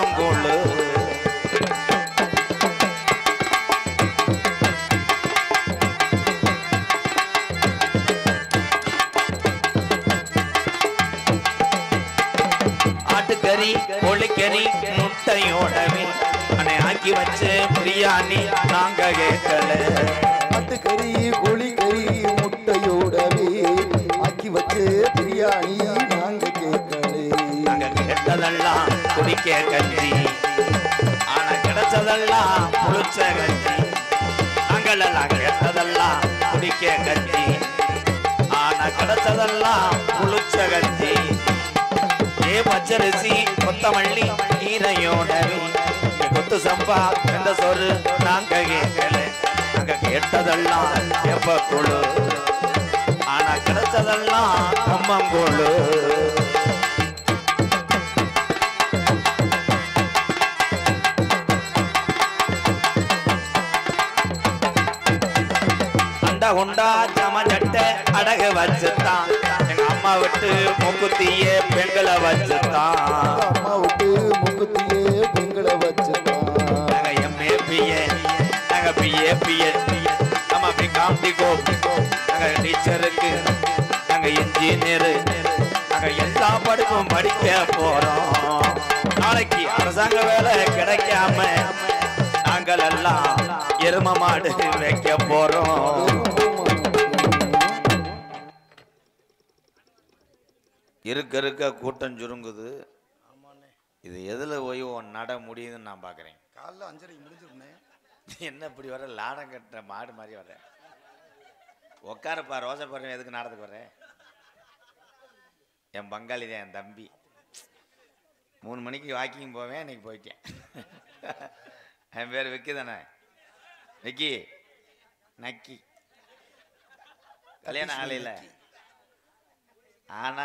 கம்மங்கூழு ஆட்டுக்கறி கோழிக்கறி முட்டையோடவே அன்னை ஆக்கி வச்சு பிரியாணி நாங்க கேட்கல ஆட்டுக்கறி கோழிக்கறி முட்டையோடவே ஆக்கி வச்சு பிரியாணி நாங்க கேட்கலே நாங்க கேட்டதெல்லாம் குடிக்க கஞ்சி ஆனா கிடைச்சதெல்லாம் புளிச்ச கஞ்சி நாங்களெல்லாம் கேட்டதெல்லாம் குடிக்க கஞ்சி ஆனா கிடைச்சதெல்லாம் புளிச்ச கஞ்சி ஏ பச்சரிசி கொத்தமல்லி ஈரையோடவே கொத்து சம்பா எந்த சொரு நாங்க கேட்கல நாங்க கேட்டதெல்லாம் எப்ப குழு ஆனா கிடைச்சதெல்லாம் கம்மங்கூழு அண்டா கொண்டா ஜம சட்டை அடகு வச்சுத்தான் எங்க அம்மா விட்டு மூக்குத்திய பெண்களை வச்சுத்தான் அம்மா விட்டு முக்குத்தியே பெண்களை வச்சுதான் நாங்க எம்ஏபிஏ நாங்க பிஏபிஏ நம்ம பிகாம்டிகோ நாங்க டீச்சருக்கு நாங்க இன்ஜினியரு நாங்க எல்லா படிப்பும் படிக்க போறோம் நாளைக்கு அரசாங்க வேலை கிடைக்காம நாங்கள் எல்லாம் எரும மாடு வைக்க போறோம் இருக்க இருக்க கூட்டம் சுருங்குது இது எதுல போய் நட முடியுதுன்னு நான் பாக்குறேன் காலைல 5:30 முடிஞ்சிருந்தேன் என்ன இப்படி வர லாடம் கட்டுற மாடு மாதிரி வர உட்காரப்பா ரோசை பாரு எதுக்கு நாடத்துக்கு வர்றேன் என் பங்காளி தான் என் தம்பி 3 மணிக்கு வாக்கிங் போவேன் இன்னைக்கு போயிட்டேன் என் பேர் விக்கி தானே விக்கி நக்கி கல்யாணம் ஆலையில ஆனா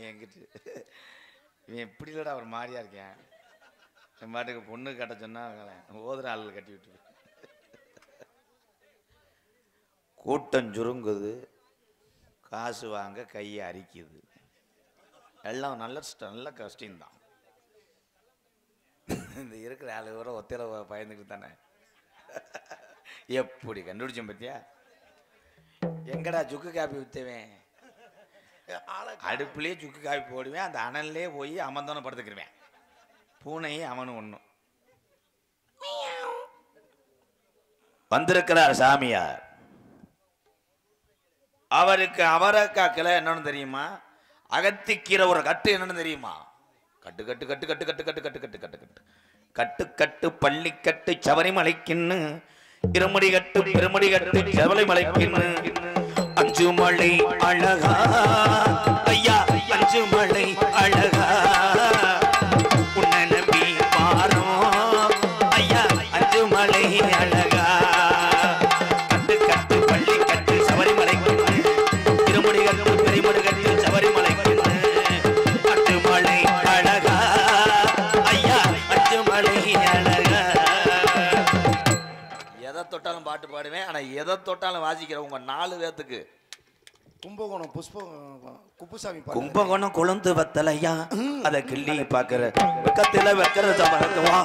என்கிட்ட இவன் எப்படி இல்லடா ஒரு மாதிரியா இருக்கேன் என் பாட்டுக்கு பொண்ணு கட்ட சொன்னா ஓதுற ஆள் கட்டி விட்டு கூட்டம் சுருங்குது காசு வாங்க கையை அரிக்குது எல்லாம் நல்ல கஷ்டம்தான் இந்த இருக்கிற ஆளு வர ஒத்தையில பயந்துக்கிட்டு தானே எப்படி கண்டுபிடிச்சேன் பத்தியா எங்கடா சுக்கு காப்பி வித்துவேன் அடுப்புலேயே சுக்கு காப்பி போடுவேன் அந்த அனல்லே போய் அமர்ந்தோன்னு படுத்துக்கிருவேன் பூனையும் அவனும் ஒன்றும் வந்திருக்கிறார் சாமியார் அவருக்கு அவரக்கா கிளை என்னன்னு தெரியுமா அகத்திக்கீரை ஒரு கட்டு என்னன்னு தெரியுமா கட்டு கட்டு கட்டு கட்டு கட்டு கட்டு கட்டு கட்டு கட்டு கட்டு கட்டு கட்டு பள்ளிக்கட்டு சபரிமலைக்குன்னு இருமுடி கட்டு பெருமுடி கட்டு சபரிமலைக்குன்னு அஞ்சு மலை அழகா ஐயா அஞ்சு மலை அழகா உன்னை நம்பி பாரோம் ஐயா அஞ்சு மலை அழகா கட்டு கட்டு பள்ளி கட்டு சபரிமலைக்குன்னு இருமுடி கட்டு பெருமுடி கட்டு சபரிமலைக்குன்னு அஞ்சு மலை அழகா ஐயா அஞ்சு மலை அழகா எதை தொட்டாலும் பாட்டு பாடுவேன் ஆனா எதை தொட்டாலும் வாசிக்கிறவங்க 4 பேத்துக்கு கும்பகோணம் குப்புசாமி கும்பகோணம் கொழுந்து வத்தலையா அத கிள்ளி பாக்குற பக்கத்துல வைக்கிற சமரத்துவா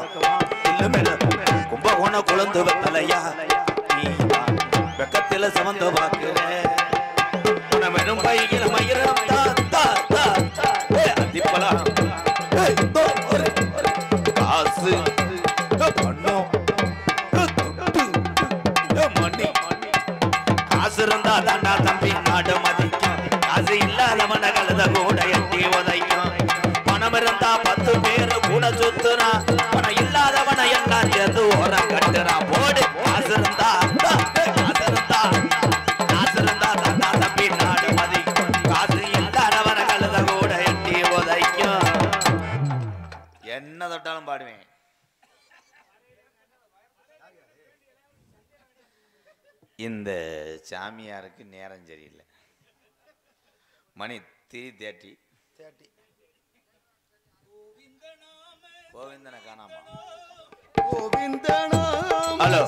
கும்பகோணம் கொழுந்து வத்தலையா நீ பக்கத்துல சமந்து பாக்குற வெறும் பையில மயிரம் அதிப்பலாம் காசு மணி காசு இருந்தா தாண்டா தம்பி நாடு மதிக்கும் காசு இல்லாதவன கழுத கூட எட்டி உதைக்கும் பணம் இருந்தா 10 பேரு கூட சுத்துறா பணம் இல்லாதவன எல்லாம் சேர்ந்து ஓரம் கட்டுறா போடு காசு இருந்தா தாண்டா தம்பி நாடு மதிக்கும் காசு இல்லாதவன கழுத கூட எட்டி உதைக்கும் என்ன தொட்டாலும் பாடுவேன் இந்த சாமியாருக்கு நேரம் சரியில்லை மணி 3:30 கோவிந்தனை காணாமா ஹலோ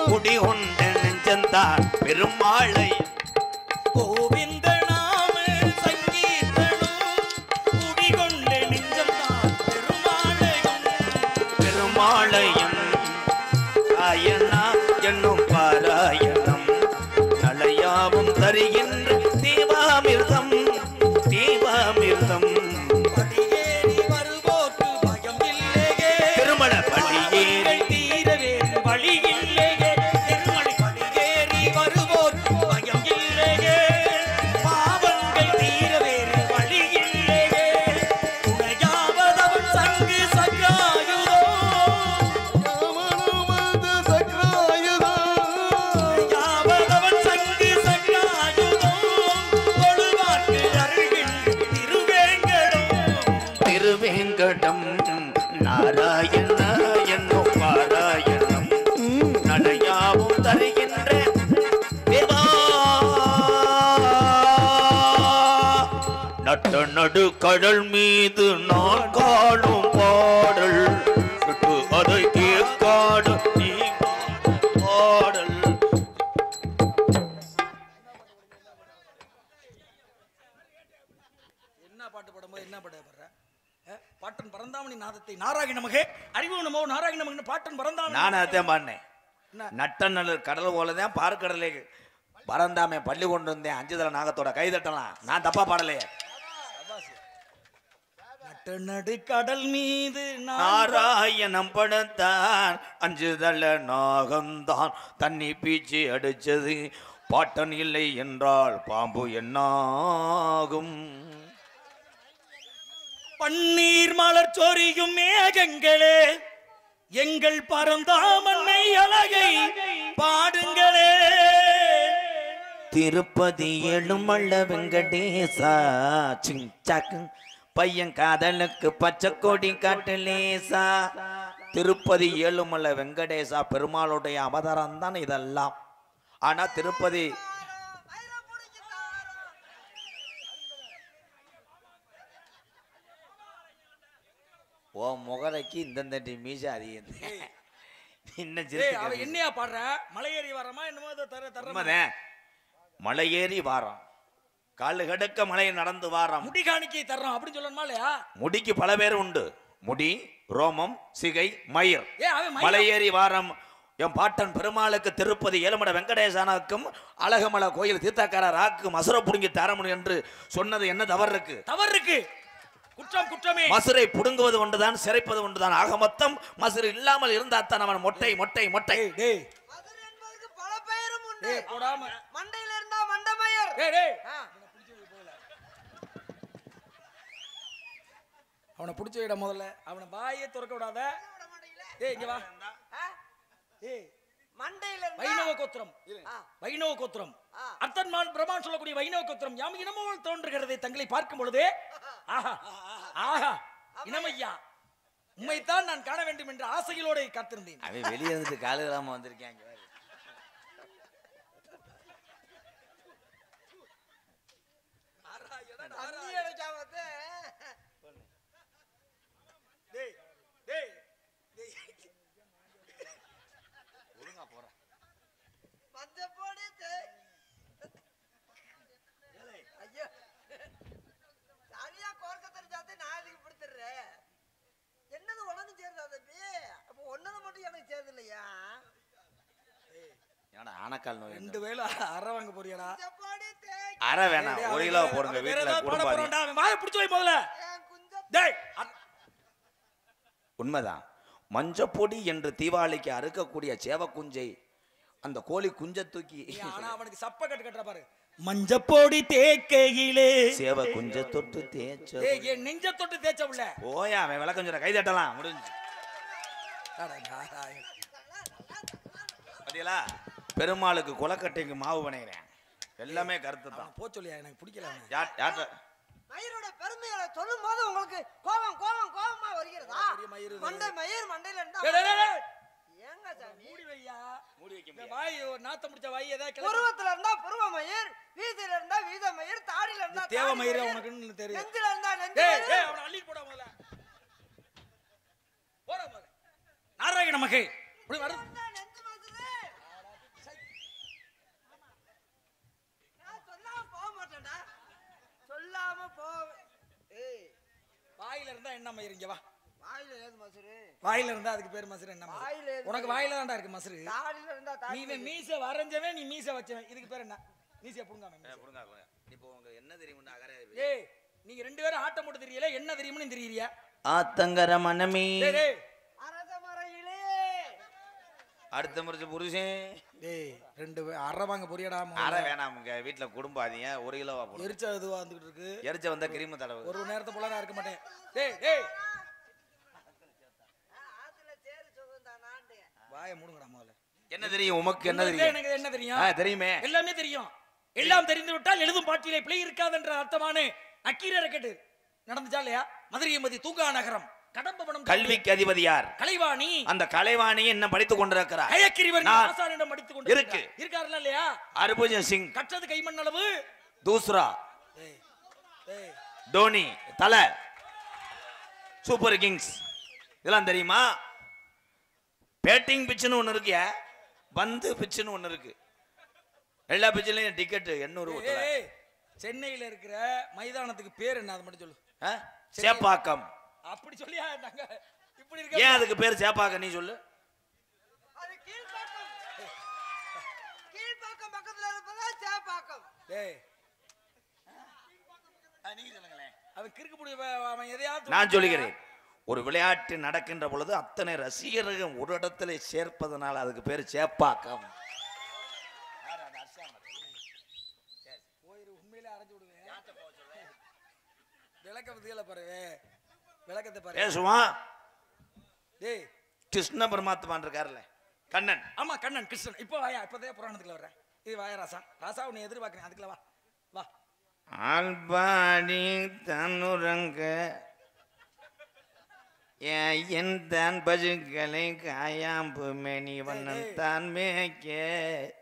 குடி உண்டு நெஞ்சந்தான் பெருமாளை கோவிந்த நாம சங்கீர்த்தனம் குடி கொண்டு நெஞ்சந்தான் சங்கடம் நாராயண என்னும் பாராயணம் நடையாவும் தருகின்ற தேவா நட்ட நடு கடல் மீது நான் காணும் பாடல் அதை கேட்காடு நீ பாடல். என்ன பாட்டு பாடும்போது என்ன பாட்டு பாடுற? பாட்டன் பரந்தாமணி நாதத்தை நாராயண மகே அறிவு நமோ நாராயண மகன் பாட்டன் பரந்தாமணி. நான் அதான் பாடினேன். நட்ட நல்ல கடல் போலதான் பார்க்கடலை பரந்தாமே பள்ளி கொண்டு வந்தேன். அஞ்சுதல நாகத்தோட கை தட்டலாம். நான் தப்பா பாடலையே. நடு கடல் மீது நாராயணம் படுத்தான் அஞ்சுதல நாகந்தான் தண்ணி பீச்சி அடிச்சது பாட்டன் இல்லை என்றால் பாம்பு என்னாகும். பன்னீர் மலர் சொரியும் மேகங்களே எங்கள் பரந்தாமன்னை அழகை பாடுங்களே. திருப்பதி எழுமள்ள வெங்கடேசா சிங்சாக்கு பையன் காதலுக்கு பச்சை கொடி காட்டலேசா. திருப்பதி ஏழுமலை வெங்கடேசா பெருமாளுடைய அவதாரம் தான் இதெல்லாம். ஆனா திருப்பதி ஓ முகரைக்கு இந்த மீச அதிகம். என்னையா பாடுற? மலையேறி வரமா என்னமோ தர மலையேறி வாரம் காலு கடுக்க மலையை நடந்து வாரம் முடி காணிக்கை தர்றோம் அப்படின்னு சொல்லணுமா இல்லையா? முடிக்கு பல பேர் உண்டு. முடி, ரோமம், சிகை, மயிர். மலையேறி வாரம் என் பாட்டன் பெருமாளுக்கு திருப்பதி ஏழுமலை வெங்கடேசனுக்கும் அழகமலை கோயில் தீர்த்தக்காரராக்கு மசுரை புடுங்கி தரமுன் என்று சொன்னது என்ன தவறு இருக்கு? தவறு இருக்கு. குற்றம் குற்றமே. மசுரை புடுங்குவது ஒன்றுதான், சிறைப்பது ஒன்றுதான். ஆக மொத்தம் மசுரை இல்லாமல் இருந்தாத்தான் அவன் மொட்டை மொட்டை மொட்டை. பல பெயரும் உண்டு. போடாம மண்டையில இருந்தா மண்டமயர். அவனை பிடிச்ச விட முதல்ல. அவனை வாயே திறக்க விடாத. இங்க வா. மண்டையில வைணவ கோத்திரம். வைணவ கோத்திரம். அர்த்தன்மான் பிரமான் சொல்லக்கூடிய வைணவ கோத்திரம் யாம் இனமோல் தோன்றுகிறதை தங்களை பார்க்கும் பொழுது ஆஹா ஆஹா இனமையா உண்மைத்தான் நான் காண வேண்டும் என்ற ஆசைகளோடு காத்திருந்தேன். அவன் வெளியே இருந்துட்டு காலையிலாம வந்திருக்காங்க. என்னது உனக்கு சேர்ந்தா தம்பி? அப்ப ஒன்னது மட்டும் எனக்கு சேர்ந்து இல்லையா? ஆனக்கால் நோய் ரெண்டு வேளை அரை வாங்க போறியடா? அரை வேணாம், ஒரு கிலோ போடுங்க. வீட்டுல குடும்பம் வாயை பிடிச்சு வை முதல்ல. உண்மைதான். மஞ்சப்பொடி என்று தீபாவளிக்கு அறுக்கக்கூடிய சேவக்குஞ்சை அந்த கோழி குஞ்ச தூக்கி ஆனா அவனுக்கு சப்ப கட்டு கட்டுற பாரு. மஞ்சப்பொடி தேக்கையிலே சேவ குஞ்ச தொட்டு தேய்ச்ச என் நெஞ்ச தொட்டு தேய்ச்ச உள்ள போயா. அவன் விளக்கம் சொல்ற கை தட்டலாம் முடிஞ்சு. பாத்தீங்களா? பெருமாளுக்கு கொலக்கட்டைக்கு மாவு பணைகிறேன். எல்லாமே கருத்து தான். போ சொல்லியா, எனக்கு பிடிக்கல. மயிரோட பெருமைகளை சொல்லும் போது உங்களுக்கு கோபம் கோபம் கோபமா வருகிறதா? மண்டை மயிர் மண்டையில இருந்தா ஏங்க சாமி மூடி வையா. மூடி வைக்க வாய் நாத்த முடிச்ச வாய் ஏதாவது புருவத்துல இருந்தா புருவ மயிர், வீதியில இருந்தா வீத மயிர், தாடியில இருந்தா தேவ மயிர். உனக்கு தெரியும். நெஞ்சில இருந்தா நெஞ்சு. அவனை அள்ளி போடா முதல்ல. போடா முதல்ல. நாராயண மகே இப்படி வர நெஞ்சு மசுது. நான் சொல்லாம போக மாட்டேன்டா. சொல்லாம போ. வாயில இருந்தா என்ன மயிர்? இங்க வா. வாயில ஏது மசுரு? வாயில இருந்தா அதுக்கு பேர் மசுரு. என்ன மசுரு? உனக்கு வாயில தான்டா இருக்கு மசுரு. தாடியில இருந்தா தாடி. நீ மீச வரைஞ்சவன், நீ மீச வச்சவன். இதுக்கு பேர் என்ன? மீசைய புடுங்காம. இப்போ உங்களுக்கு என்ன தெரியும்னா அகரே. ஏய், நீங்க ரெண்டு பேரும் ஆட்டம் போட்டு தெரியல, என்ன தெரியும்னு தெரியறியா? ஆத்தங்கர மனமே அரச மரையிலே அடுத்த முறைச்சு புருஷன். டேய், ரெண்டு அரை வாங்க போறியடா? அரை வேணாமுங்க. வீட்டுல குடும்பம் அதிக. 1 கிலோவா போடும். எரிச்ச இதுவா வந்துகிட்டு இருக்கு. எரிச்ச வந்தா கிரீம் தடவை. ஒரு நேரத்தை போல நான் இருக்க மாட்டேன். டேய் டேய், ஆத்துல சேரு சுகந்தானாண்டே. வாயை மூடுங்கடா முதல்ல. என்ன தெரியும் உமக்கு? என்ன தெரியும்? எனக்கு என்ன தெரியும்? தெரியுமே. எல்லாமே தெரியும். எல்லாம் தெரிந்து விட்டால் எழுதும் பாட்டிலே பிழை இருக்காது என்ற அர்த்தமான நக்கீரரை கேட்டு நடந்துச்சா இல்லையா? மதுரையமதி தூங்கா நகரம் கடம்பவனம் கல்விக்கு அதிபதி யார்? கலைவாணி. அந்த கலைவாணி என்ன படித்துக் கொண்டிருக்கிறார்? கயக்கிரிவர் ஆசானிடம் படித்துக் கொண்டு இருக்கு. இருக்காருல இல்லையா? ஹர்பஜன் சிங் கற்றது கைமண் அளவு. தூசரா தோனி தலை சூப்பர் கிங்ஸ் இதெல்லாம் தெரியுமா? பேட்டிங் பிச்சுன்னு ஒண்ணு இருக்கு, பந்து பிச்சுன்னு ஒண்ணு இருக்கு. எல்லா பிச்சிலையும் டிக்கெட் 800. சென்னையில இருக்கிற மைதானத்துக்கு பேர் என்ன, அது மட்டும் சொல்லு. சேப்பாக்கம். அப்படி சொல்லியா நாங்க இப்படி இருக்க? ஏன் அதுக்கு பேர் சேப்பாக்கம் நீ சொல்லு. அது கீழ்பாக்கம். கீழ்பாக்கம் பக்கத்துல இருப்பதா சேப்பாக்கம். டேய் நீங்க சொல்லுங்களேன். அவன் கிறுக்கு புடி அவன் எதையாவது நான் சொல்லுகிறேன். ஒரு விளையாட்டு நடக்கின்ற பொழுது அத்தனை ரசிகர்கள் ஒரு இடத்துல சேர்ப்பதனால அதுக்கு பேர் சேப்பாக்கம். உண்மையிலே அரைஞ்சு விடுவேன். விளக்கத்தை பாரு, விளக்கத்தை பாரு. பேசுவான். டேய் கிருஷ்ண பரமாத்மா இருக்காருல்ல, கண்ணன். ஆமா கண்ணன் கிருஷ்ணன். இப்போ வாயா, இப்போதான் புராணத்துக்குள்ள வர்றேன். இது வாயா ராசா. ராசா உன்னை எதிர்பார்க்கிறேன், அதுக்குள்ள வா வா. ஆல்பாடி தன்னுரங்க என் தான் பஜுக்களை காயாம்பு மேனி வண்ணன் தான் மேய்க்க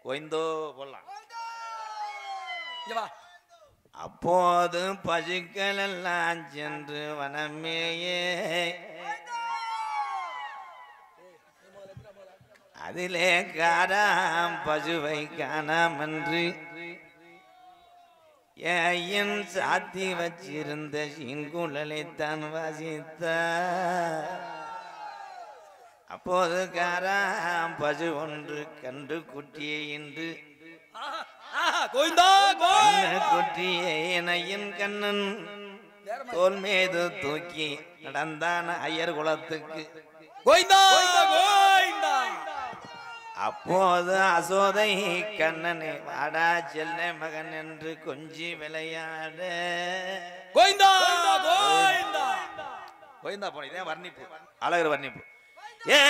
ஒய்ந்தோ போலாம். இங்க வா. அப்போது பசுக்கள் எல்லாம் சென்று வனமேயே அதிலே காராம் பசுவை காணாமன்று ஏன் சாத்தி வச்சிருந்த சிங்குழலை தான் வாசித்த. அப்போது காராம் பசு ஒன்று கன்று குட்டியை இன்று குட்டியை இணையின் கண்ணன் தோல் மீது தூக்கி நடந்தான் ஐயர் குலத்துக்கு. அப்போது அசோதை கண்ணனை வாடா செல்ல மகன் என்று கொஞ்சி விளையாட கோவிந்தா போன இதே வர்ணிப்பு, அழகர் வர்ணிப்பு. ஏ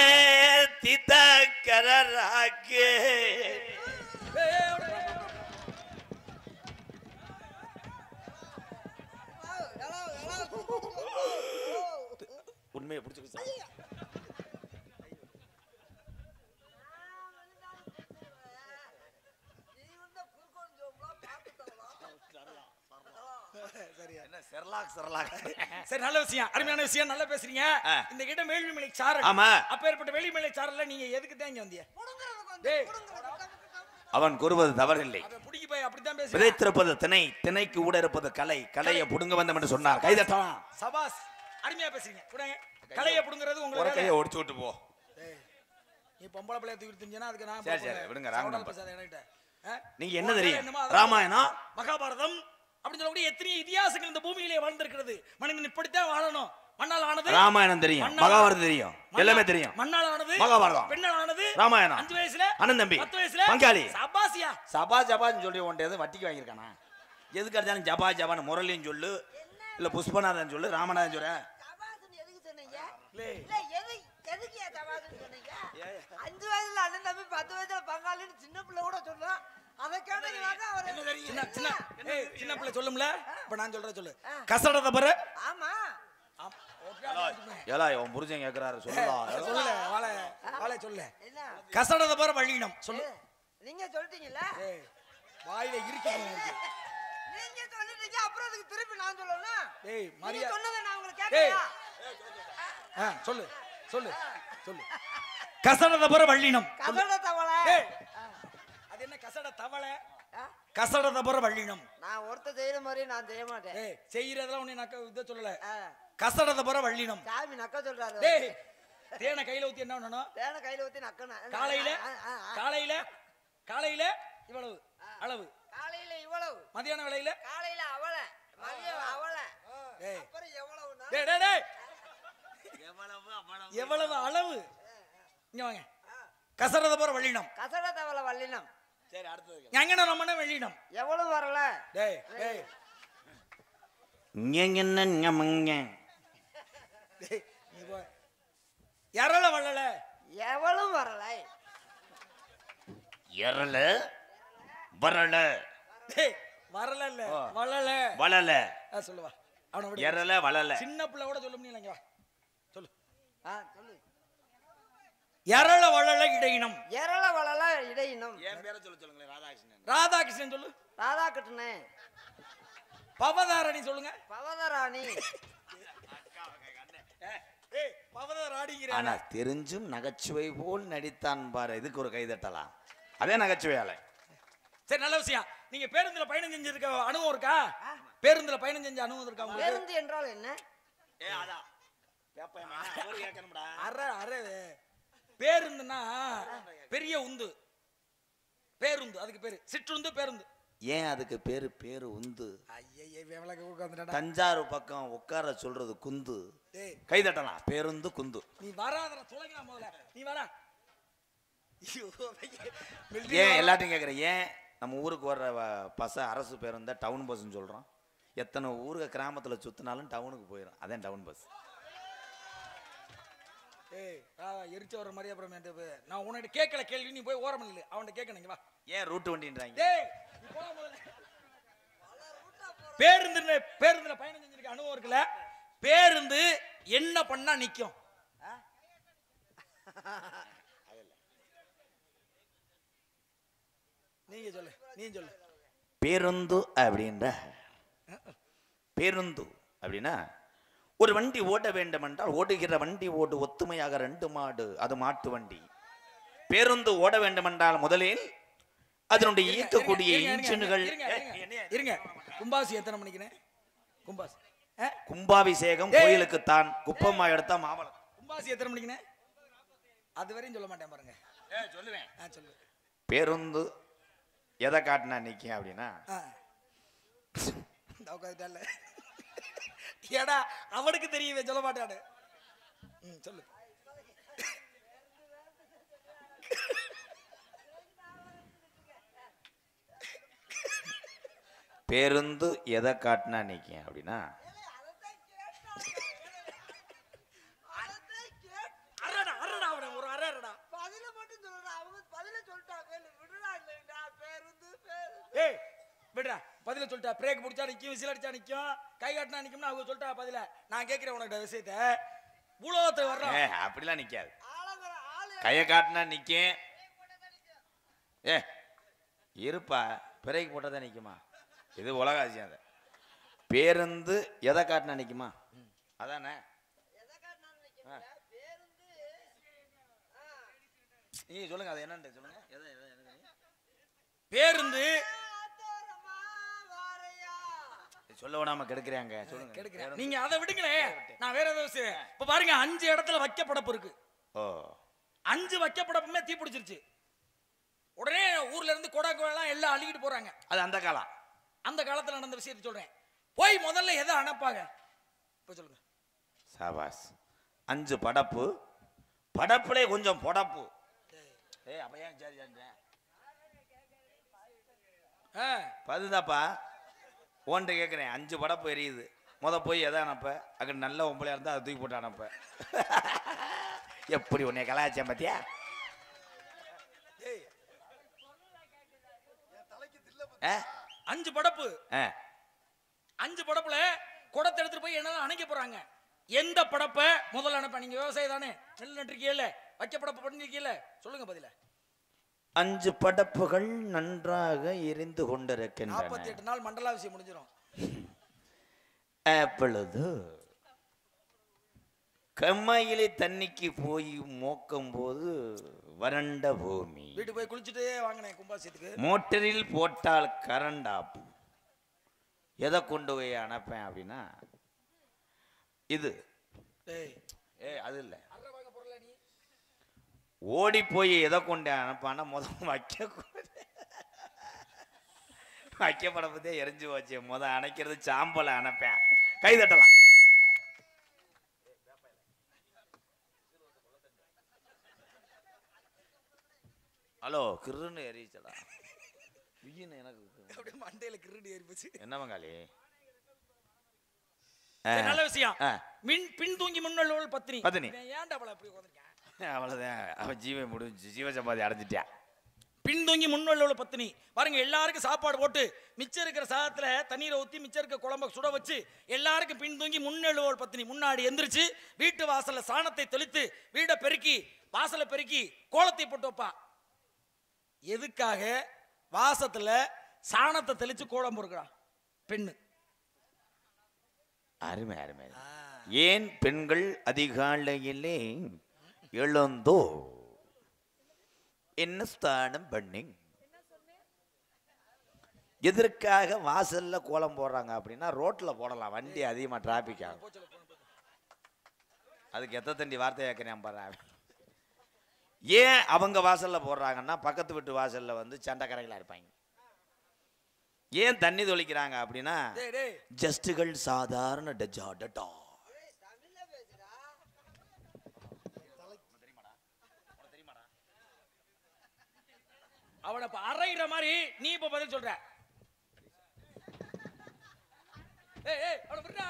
தித்தக்கரராக்கே உண்மையை பிடிச்சு சரி, நல்ல விஷயம், அருமையான விஷயம், நல்லா பேசுறீங்க. இந்த கிட்ட வேள்விமலை சாரல். ஆமா. அப்பேற்பட்ட வேள்விமலை சாரல்ல நீங்க எதுக்கு தான் இங்க வந்தீங்க? டேய் அவன் கூறுவது தவறில்லை. அவன் புடிங்கி போய் அப்படிதான் பேசுறான். விதைத்திருப்பது திணை, திணைக்கு ஊட இருப்பது கலை, கலையை புடுங்க வந்தோம் என்று சொன்னார். கைதட்டலாம். சபாஸ், அருமையா பேசுறீங்க. புடுங்க. கலையை புடுங்கிறது ஒரு உங்களுக்கு. கையை ஒடிச்சு விட்டு போ. நீ பொம்பளை பிள்ளைய தூக்கி தெரிஞ்சனா அதுக்கு நான் சரி சரி விடுங்க. ராமன் பேசாத என்கிட்ட. நீங்க என்ன தெரியும்? ராமாயணம் மகாபாரதம் அப்படின்னு சொல்லக்கூடிய எத்தனை இதிகாசங்கள் இந்த பூமியிலே வாழ்ந்திருக்கிறது. மனிதன் இப்படித்தான் வாழணும். மண்ணால் ஆனது ராமாயணம் தெரியும், மகாபாரதம் தெரியும், எல்லாமே தெரியும். மண்ணால் ஆனது மகாபாரதம், பெண்ணால் ஆனது ராமாயணம். 5 வயசுல அண்ணன் தம்பி 10 வயசுல பங்காளி. சபாசியா சபா ஜபான்னு சொல்லி உன்ட்ட வட்டிக்கு வாங்கியிருக்கானா? எதுக்கு அடிச்சாலும் ஜபா ஜபான்னு முரளின்னு சொல்லு, இல்ல புஷ்பநாதன் சொல்லு, ராமநாதன் சொல்ற. தபாசுன்னு எதுக்கு சொன்னீங்க? இல்ல எதுக்கு தபாசுன்னு சொன்னீங்க? 5 வயசுல அண்ணன் தம்பி 10 வயசுல பங்காளின்னு சின்ன பிள்ளை கூட சொல்றான். அதை கேட்டீங்கன்னாக்கா அவர் சின்ன பிள்ளை சொல்லும்ல. இப்ப நான் சொல்றேன் சொல்லு. கசடத பாரு. ஆமா. ஏலா உன் புருஷன் கேக்குறாரு சொல்லலாம். சொல்லல வாளை சொல்லு. என்ன? கசடத பாரு வழியினம் சொல்லு. நீங்க சொல்லிட்டீங்கல்ல? வாயில இருக்குது. நீங்க சொல்லிட்டீங்க, அப்புறம் அதுக்கு திருப்பி நான் சொல்லணும். ஏய் நீங்க மரியா சொன்னதை நான் உங்களுக்கு கேட்கலையா? சொல்லு சொல்லு சொல்லு. கசடத பாரு வழியினம். கசட தவளை. அது என்ன கசட தவளை? கசடத பாரு வழியினம். நான் ஒருத்தர் செய்யற மாதிரி நான் செய்ய மாட்டேன். செய்யறதெல்லாம் உன்னை நக்க இத சொல்லல. கசடத பாரு வழியினம். சாமி நக்க சொல்றாரு. டேய் தேனை கையில ஊத்தி என்ன பண்ணனும்? தேனை கையில ஊத்தி நக்கணும். காலையில காலையில இவ்வளவு அளவு, காலையில இவ்வளவு, மதியான வேளையில காலையில அவளை, மதியம் அவளை, அப்புறம் எவ்வளவுனா டேய் டேய் டேய் எவ்வளவு அளவு? இங்க வாங்க. கசடத பாரு வழியினம். கசட தவளை வல்லினம். சரி அடுத்து எங்கன நம்மன வெளியினம். எவ்வளவு வரல? டேய் டேய் ஞங்கன்ன ஞமங்க டேய் நீ போ. எறல வள்ளல. எவ்வளவு வரல? எறல வரல. டேய் வரல இல்ல வள்ளல. வளல. சொல்லுவா. அவனை விடு. எரல வளல சின்ன பிள்ளை கூட சொல்ல முடியல. இங்க வா சொல்லு. சொல்லு. எரள வளல இடையினம். எரள வளல இடையினம். என் பேரை சொல்லுங்களேன். ராதாகிருஷ்ணன். ராதாகிருஷ்ணன் சொல்லு. ராதாகிருஷ்ணனே. பவதாரணி சொல்லுங்க. பவதராணி. பவதராணிங்கிற ஆனா தெரிஞ்சும் நகைச்சுவை போல் நடித்தான் பாரு. இதுக்கு ஒரு கை தட்டலாம். அதே நகைச்சுவையால. சரி, நல்ல விஷயம். நீங்க பேருந்துல பயணம் செஞ்சிருக்க அனுபவம் இருக்கா? பேருந்துல பயணம் செஞ்ச அனுபவம் இருக்கா உங்களுக்கு? பேருந்து என்றால் என்ன? அதான் பேருந்துன்னா பெரிய உந்து. பேருந்து அதுக்கு பேரு சிற்றுந்து பேருந்து. ஏன் அதுக்கு பேரு பேரு உந்து? ஐயா, தஞ்சாவூர் பக்கம் உட்கார சொல்றது குந்து. கை தட்டலாம். பேருந்து குந்து. நீ வராத சொல்லுங்க முதல்ல. நீ வரா. ஏன் எல்லாத்தையும் கேட்குறேன்? ஏன் நம்ம ஊருக்கு வர்ற அரசு பேருந்தை டவுன் பஸ்ன்னு சொல்கிறோம்? எத்தனை ஊருக்கு கிராமத்தில் சுற்றினாலும் டவுனுக்கு போயிடும். அதான் டவுன் பஸ். எரிச்சு வர்ற மாதிரி. அப்புறம் நான் உன்கிட்ட கேட்கல கேள்வி. நீ போய் ஓரம் இல்லை அவன்கிட்ட கேட்கணும். வா. ஏன் ரூட்டு வண்டின்றாங்க? பேருந்துல பயணம் செஞ்சிருக்க அனுபவம் இருக்குல்ல? பேருந்து என்ன பண்ணா நிக்கும்? நீங்க சொல்லு. பேருந்து அப்படின்ற பேருந்து அப்படின்னா ஒரு வண்டி ஓட வேண்டும் என்றால் ஓடுகிற வண்டி ஓடு ஒத்துமையாக 2 மாடு. அது மாட்டு வண்டி. பேருந்து ஓட வேண்டும் என்றால் முதலில் அதனுடைய இயக்கக்கூடிய இன்ஜின்கள். இருங்க. கும்பாசி எத்தனை மணிக்குனே? கும்பாசி கும்பாபிஷேகம் கோயிலுக்கு தான். குப்பம்மா எடுத்தா மாவளம். கும்பாசி எத்தனை மணிக்குனே? அது வரையும் சொல்ல மாட்டேன் பாருங்க. சொல்லுவேன். சொல்லு. பேருந்து எதை காட்டினா நிற்கும் அப்படின்னா ஏடா அவனுக்கு தெரியவே சொல்ல மாட்டாடு. சொல்லு. பேருந்து எதை காட்டினா நிற்கும் அப்படின்னா பதில சொல்லிட்டா. பிரேக் பிடிச்சா நிக்கும், விசில் அடிச்சா நிக்கும், கை காட்டினா நிக்கும்னு அவங்க சொல்லிட்டா பதில. நான் கேட்கிறேன் உனக்கு விஷயத்த. உலகத்தை வர்றோம். அப்படிலாம் நிக்காது. கையை காட்டினா நிக்கும். இருப்பா. பிரேக் போட்டதான் நிக்குமா? இது உலக அதிசயம். அது பேருந்து எதை காட்டினா நிக்குமா? அதானே. நீங்க சொல்லுங்க. அது என்னன்னு சொல்லுங்க. பேருந்து சொல்ல விடாம கெடுக்கிறாங்க. சொல்லுங்க. நீங்க அதை விடுங்களே. நான் வேற ஏதாவது இப்ப பாருங்க. 5 இடத்துல வைக்கப்படப்பு இருக்கு. 5 வைக்கப்படப்புமே தீ பிடிச்சிருச்சு. உடனே ஊர்ல இருந்து கொடாக்கோலாம் எல்லாம் அள்ளிக்கிட்டு போறாங்க. அது அந்த காலம். அந்த காலத்துல நடந்த விஷயத்தை சொல்றேன். போய் முதல்ல எதை அனுப்பாங்க? இப்ப சொல்லுங்க. சாபாஸ். 5 படப்பு. படப்புலே கொஞ்சம் பொடப்பு. அப்ப ஏன் சரி பதுதாப்பா ஓன்ட்டு கேட்குறேன். 5 படப்பு எரியுது. போய் எதை அனுப்ப? அங்கே நல்ல ஒம்பளையா இருந்தால் அதை தூக்கி போட்டு அனுப்ப. எப்படி உன்னை கலாச்சாரம் பார்த்தியா? 5 படப்பு. 5 படப்புல குடத்தை எடுத்துட்டு போய் என்னால அணைக்க போறாங்க. எந்த படப்பை முதல்ல அனுப்ப? நீங்க விவசாயம் தானே, நெல் நட்டிருக்கீல்ல, வைக்க படப்பு பண்ணிருக்கீல்ல, சொல்லுங்க பதில. 5 படப்புகள் நன்றாக எரிந்து கொண்டிருக்கின்றன. 48 நாள் மண்டலாபிஷேகம் முடிஞ்சிடும். அப்பொழுது கம்மாயிலே தண்ணிக்கு போய் மோக்கும் போது வறண்ட பூமி. வீட்டுக்கு போய் குளிச்சுட்டு வாங்கினேன் கும்பாசியத்துக்கு. மோட்டரில் போட்டால் கரண்ட் ஆப். எதை கொண்டு போய் அனுப்பேன் அப்படின்னா இது. அது இல்லை. ஓடி போய் எதை கொண்டு அனுப்பானா முதல் வைக்கப்படப்பதே எரிஞ்சு போச்சு. அணைக்கிறது சாம்பலை அனுப்பேன். கை தட்டலாம். ஹலோ. கிருன்னு எரிச்சலா எனக்கு மண்டையில கிருன்னு ஏறி போச்சு. என்ன பங்காளி? நல்ல விஷயம். பின் தூங்கி முன்னோள் பத்தினி. ஏன்டா அவளை அப்படி உட்கார்ந்திருக்கேன்? அவ்வளவுதான். அவன் ஜீவன் முடிஞ்சு ஜீவ சம்பாதி அடைஞ்சிட்டியா. பின்தூங்கி முன்னுள்ள உள்ள பத்தினி பாருங்க. எல்லாருக்கும் சாப்பாடு போட்டு மிச்சம் இருக்கிற சாதத்துல தண்ணீரை ஊற்றி மிச்சம் இருக்க குழம்ப சுட வச்சு எல்லாருக்கும் பின்தூங்கி முன்னெழுவோல் பத்தினி முன்னாடி எந்திரிச்சு வீட்டு வாசல்ல சாணத்தை தெளித்து வீடை பெருக்கி வாசலை பெருக்கி கோலத்தை போட்டு வைப்பா. எதுக்காக? வாசத்துல சாணத்தை தெளிச்சு கோலம் போடுறா பெண்ணு. அருமை அருமை. ஏன் பெண்கள் அதிகாலையிலே எழுந்தோ என்ன ஸ்தானம் பண்ணி எதற்காக வாசல்ல கோலம் போடுறாங்க அப்படின்னா ரோட்ல போடலாம், வண்டி அதிகமா டிராபிக் ஆகும். அதுக்கு எத்த தண்டி வார்த்தை கேட்கிறேன் பாரு. ஏன் அவங்க வாசல்ல போடுறாங்கன்னா பக்கத்து வீட்டு வாசல்ல வந்து சண்டைக்கரைகளா இருப்பாங்க. ஏன் தண்ணி தொளிக்கிறாங்க அப்படின்னா ஜஸ்டுகள் சாதாரண டஜா டட்டா. அவனை அரைகிற மாதிரி நீ இப்ப பதில் சொல்ற. அவனை விடுறா.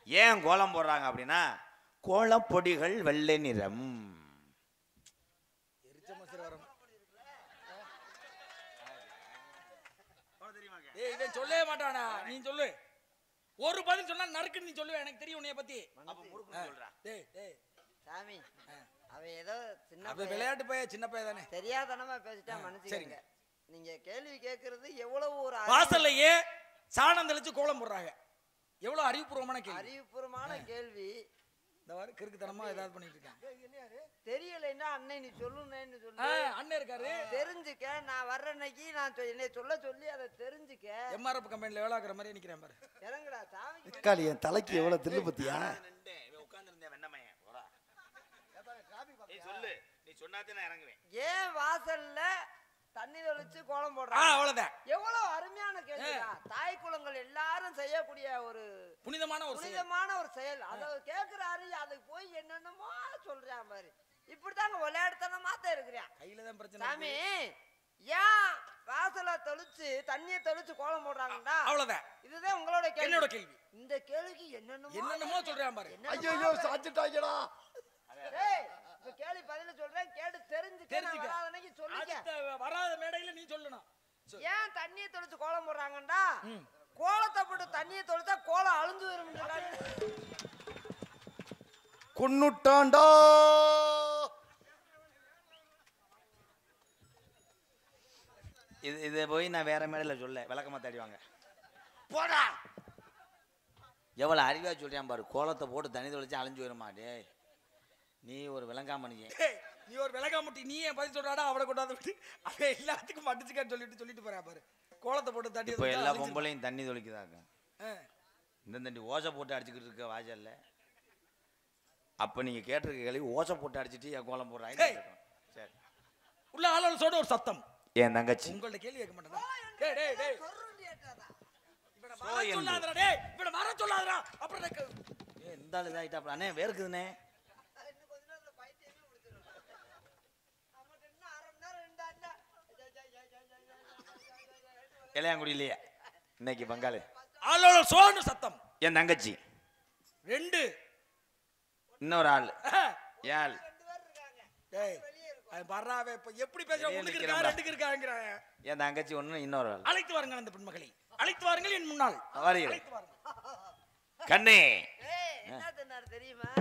ஏன் கோலம் போடுறாங்க அப்படின்னா கோலப்பொடிகள் வெள்ளை நிறம். சொல்லவே மாட்டானா? நீ சொல்லு. ஒரு பதில் சொன்னா நறுக்கு நீ சொல்லுவே. எனக்கு தெரியும் உன்னைய பத்தி. சாமி அவன் ஏதோ சின்ன விளையாட்டு பையன், சின்ன பையன் தானே, தெரியாதனமா பேசிட்டா மனுஷங்க. நீங்க கேள்வி கேட்கறது எவ்வளவு ஒரு வாசல்லையே சாணம் தெளிச்சு கோலம் போடுறாங்க. எவ்வளவு அறிவுபூர்வமான கேள்வி. அறிவுபூர்வமான கேள்வி. இந்த வாரம் கிறுக்குத்தனமா ஏதாவது பண்ணிட்டு இருக்காங்க. தெரியலைன்னா அண்ணன் நீ சொல்லுன்னு சொல்லு. அண்ணன் இருக்காரு, தெரிஞ்சுக்க. நான் வர்ற அன்னைக்கு நான் என்னை சொல்ல சொல்லி அதை தெரிஞ்சுக்க. எம்ஆர்எஃப் கம்பெனில வேலை ஆக்குற மாதிரி நிக்கிறேன் பாரு. இறங்குடா சாமி. தக்காளி என் தலைக்கு எவ்வளவு தில்லு பத்தியா? சொல்லு, நீ சொன்னாதே நான் இறங்குவேன். ஏன் வாசல்ல தண்ணி தெளிச்சு கோலம் போடுறாங்க? அவ்வளவுதான். எவ்வளவு அருமையான கேள்விடா. தாய் குலங்கள் எல்லாரும் செய்யக்கூடிய ஒரு புனிதமான ஒரு செயல். அதை கேட்கிறாரு, அதுக்கு போய் என்னென்னமோ சொல்றான் பாரு. இப்படித்தாங்க விளையாடுத்தனமா தான் இருக்கிறான். கையில தான் பிரச்சனை. சாமி ஏன் வாசல தெளிச்சு தண்ணியை தெளிச்சு கோலம் போடுறாங்கடா? அவ்வளவுதான். இதுதான் உங்களோட கேள்வி. என்னோட கேள்வி. இந்த கேள்விக்கு என்னென்னமோ சொல்றான் பாரு. ஐயோ சாச்சிட்டாங்கடா. ஏய் இப்ப கேள்வி பதில சொல்றேன், கேட்டு தெரிஞ்சுக்க. வராத அன்னைக்கு சொல்லிக்க. வராத மேடையில நீ சொல்லணும். ஏன் தண்ணியை தெளிச்சு கோலம் போடுறாங்கடா? கோலத்தை போட்டு தண்ணியை தெளிச்சா கோலம் அழிஞ்சு வரும். கொன்னுட்டாண்டா. இதை போய் நான் வேற மேடையில் சொல்ல விளக்கமா தேடிவாங்க போடா. எவ்வளவு அறிவா சொல்றான் பாரு. கோலத்தை போட்டு தண்ணி தொளிச்சு அழிஞ்சு வருமா? டே நீ ஒரு விளங்காமணியே. நீ ஒரு விளங்காமட்டி. நீ ஏன் பதில் சொல்றாடா? அவளை கொண்டாந்து விட்டு அவன் எல்லாத்துக்கும் மடிச்சுக்கான்னு சொல்லிட்டு போறா பாரு. கோலத்தை போட்டு தண்ணி இப்போ எல்லா பொம்பளையும் தண்ணி தொளிக்குதாங்க. இந்த தண்ணி ஓசை போட்டு அடிச்சுக்கிட்டு இருக்க வாசல்ல. அப்ப நீங்க கேட்டிருக்க கேள்வி ஓசை போட்டு அடிச்சுட்டு என் கோலம் போடுறாங்க. சரி உள்ள ஆளோட ஒரு சத்தம். என் தங்கச்சி உங்கள்ட்ட கேள்வி கேட்க மாட்டேன். வர சொல்லாதடா. அப்புறம் இந்த ஆளு இதாயிட்டா அண்ணே வேர்க்குதுண்ணே. இளையாங்குடியிலேயே இன்னைக்கு பங்காளி ஆளோட சோன்னு சத்தம். என் தங்கச்சி 2 இன்னொரு ஆள் யாழ். எப்படி பேசுற? ஒண்ணுக்கு இருக்கா ரெண்டுக்கு இருக்காங்கறாங்க. என் தங்கச்சி ஒண்ணு இன்னொரு ஆள். அழைத்து வாருங்கள் அந்த பெண்மகளை. அழைத்து வாருங்கள் என் முன்னால். கண்ணே என்ன சொன்னாரு தெரியுமா?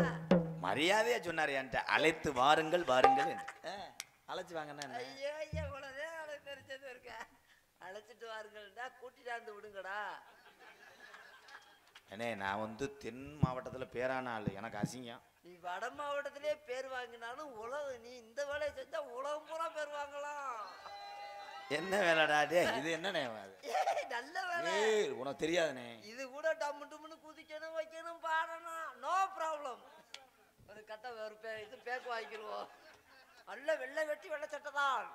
மரியாதையா சொன்னாரு என்கிட்ட. அழைத்து வாருங்கள் வாருங்கள் என்று. அழைச்சு வாங்கன்னா ஐயோ ஐயா இவ்வளவுதான் அவளுக்கு தெரிஞ்சது இருக்க. அழைச்சிட்டு வாருங்கள்டா, கூட்டிட்டாந்து விடுங்கடா. அண்ணே நான் வந்து தென் மாவட்டத்துல பேரான ஆளு. எனக்கு அசிங்கம். நீ வட மாவட்டத்திலே பேர் வாங்கினாலும் உலகம் நீ இந்த வேலையை செஞ்சா உலகம் பூரா பேர் வாங்கலாம். என்ன வேலைடா டே? இது என்னண்ணே? நல்ல வேலை. உனக்கு தெரியாதுண்ணே. இது கூட டம்மு டும்னு குதிக்கணும் வைக்கணும் பாடணும். No problem. ஒரு கட்ட ஒரு இது பேக்கு வாங்கிடுவோம். நல்ல வெள்ளை வெட்டி வெள்ளை சட்டை தான்.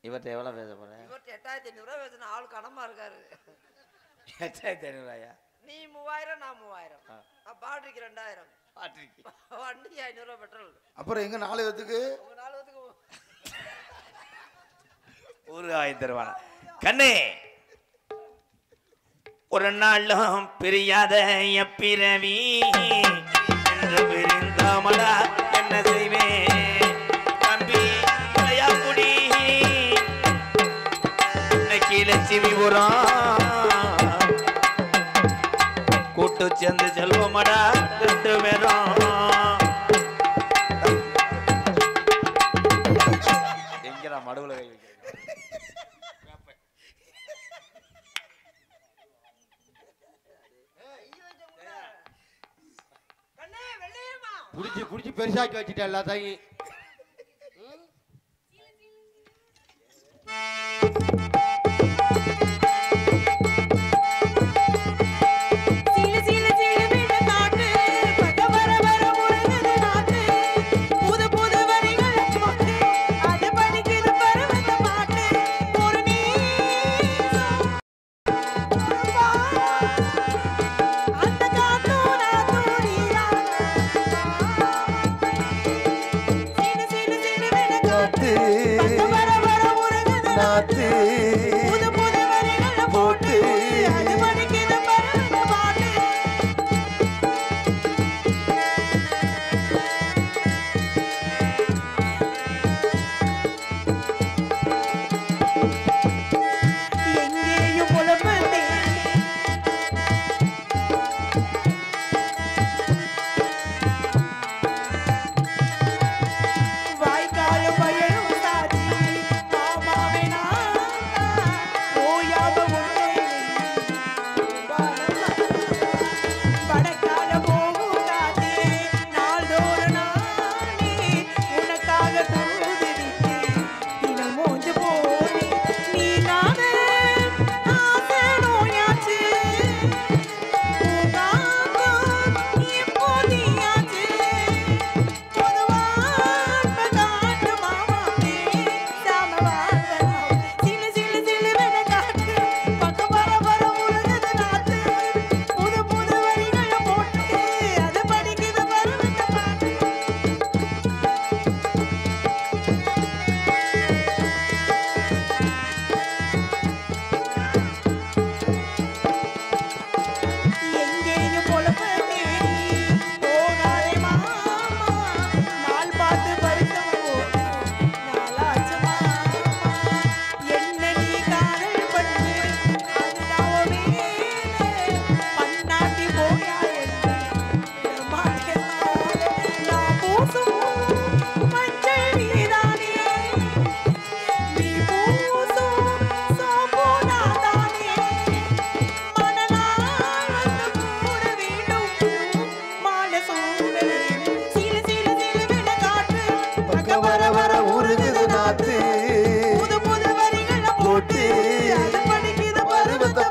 இவர்கிட்ட எவ்வளவு பேச போறேன்? இவர்கிட்ட 8500 பேசின ஆள் கனமா இருக்காரு. 8500 நீ 3000 நான் 3000. பாட்டிக்கு 2000. வண்டிக்கு 500 பெட்ரோல். அப்புறம் எங்க 4 பேத்துக்கு? உங்க 4 பேத்துக்கு ஒரு 1000 தருவானா? கண்ணே ஒரு நாளும் பிரியாத எப்பிறவி என்று பிரிந்தாமடா என்ன செய்வேன் தம்பி குடி இன்னைக்கு லட்சுமிபுரம் கூட்டு சேர்ந்து செல்வமடா 2 பேரும் எங்கடா மடுவுல கை வைக்கிறேன் குடிச்சு பெருசாக்கி வச்சுட்டேன் எல்லாத்தையும்.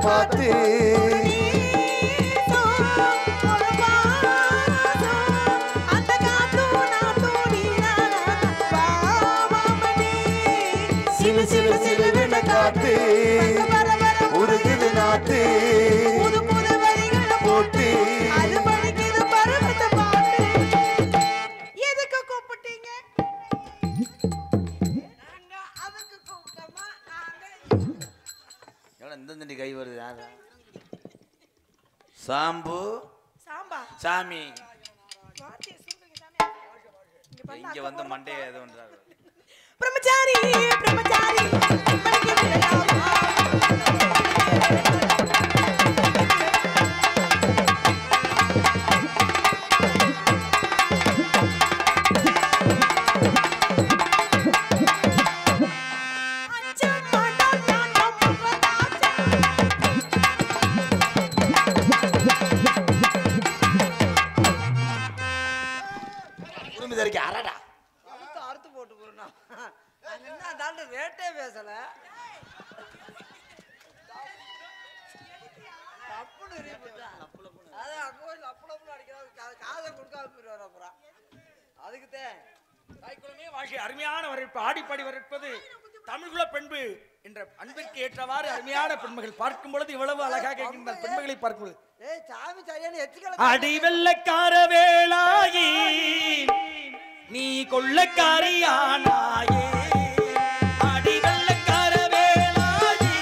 பார்த்து சிலு சிலு சிலுவென காத்து உருகுது நாத்து போட்டு இந்த கை வருது சாம்பு சாமி இங்க வந்து மண்டைய எது பண்றாரு பிரம்மச்சாரி பிரம்மச்சாரி அறுத்து போட்டு போறா ரேட்டே பேசல அருமையான வரவேற்பு ஆடிப்பாடி வரவேற்பது தமிழ்குல பெண்பு என்ற அன்பிற்கு ஏற்றவாறு அருமையான பெண்மகள் பார்க்கும் பொழுது இவ்வளவு அழகாக இருக்கின்ற பெண்மகளை பார்க்கும் அடி வெள்ளக்கார வேளாயி நீ கொள்ளக்காரியானாயே அடி வெள்ளக்கார வேளாயி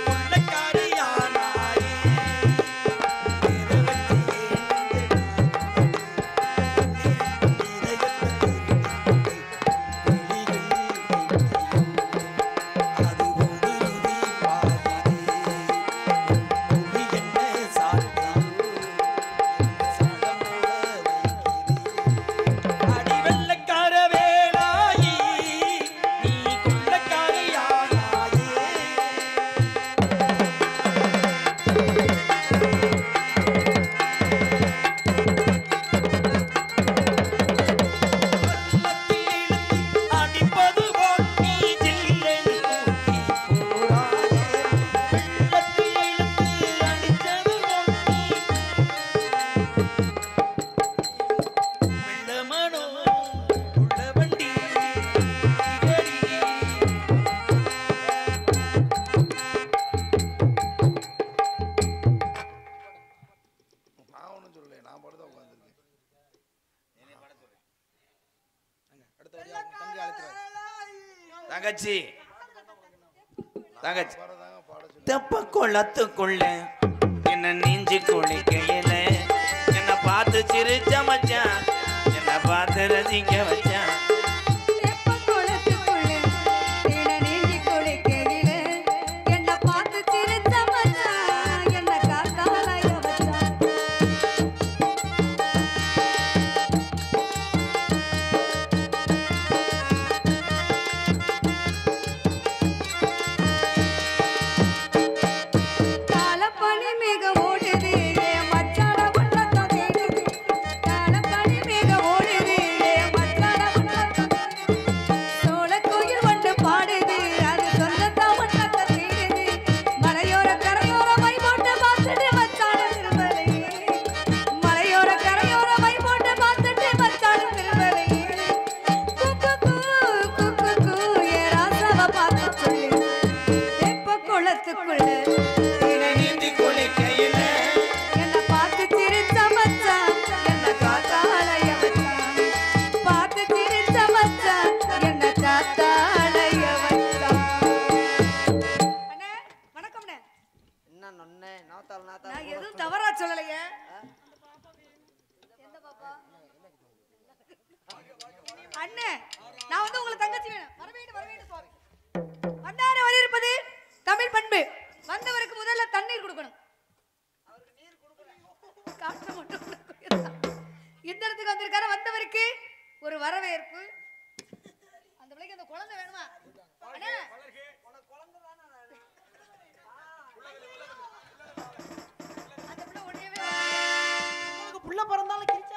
கொள்ளக்காரியானாயே தங்கச்சி தங்கச்சி தெப்ப குளத்துக்குள்ள என்ன நீஞ்சி குளிக்கையில என்ன பார்த்து சிரிச்ச மச்சான் என்ன பார்த்து ரசிக்க வச்சான் அண்ணே நான் வந்து உங்களுக்கு தங்கச்சி வேணும் வரவேண்டு சுவாமி வந்தாரே வலிருப்பது தமிழ் பண்பு வந்தவருக்கு முதல்ல தண்ணீர் கொடுக்கணும் அவருக்கு நீர் கொடுக்கணும் காற்று மட்டும் இந்த இடத்துக்கு வந்திருக்காரு வந்தவருக்கு ஒரு வரவேற்பு அந்த பிள்ளைக்கு அந்த குழந்தை வேணுமா அண்ணே குழந்தை தானே அந்த பிள்ளை உடையவே புள்ள பிறந்தாலும்